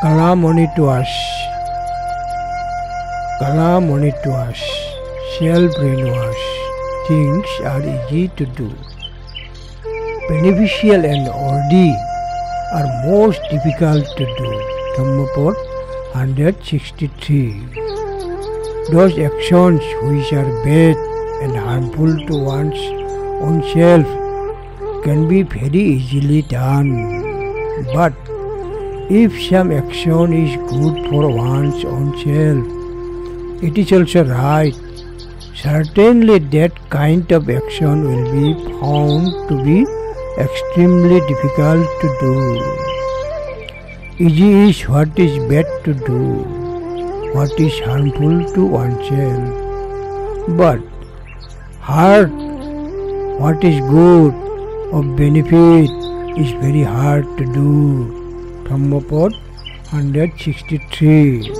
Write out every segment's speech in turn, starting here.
Calamity to us, self-brainwash. Things are easy to do. Beneficial and ordy are most difficult to do. Dhammapad 163. Those actions which are bad and harmful to one's own self can be very easily done. But if some action is good for one's own self, it is also right. Certainly that kind of action will be found to be extremely difficult to do. Easy is what is bad to do, what is harmful to oneself. But hard, what is good, of benefit, is very hard to do. Dhammapad 163.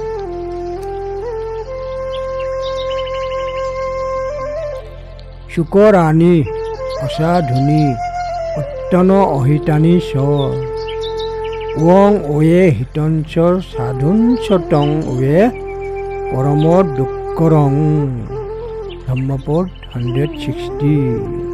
Shukorani asadhuni uttano ohitani so wong oye hitonchor sadhun sotong oye paramod dukkorong. Dhammapad 160.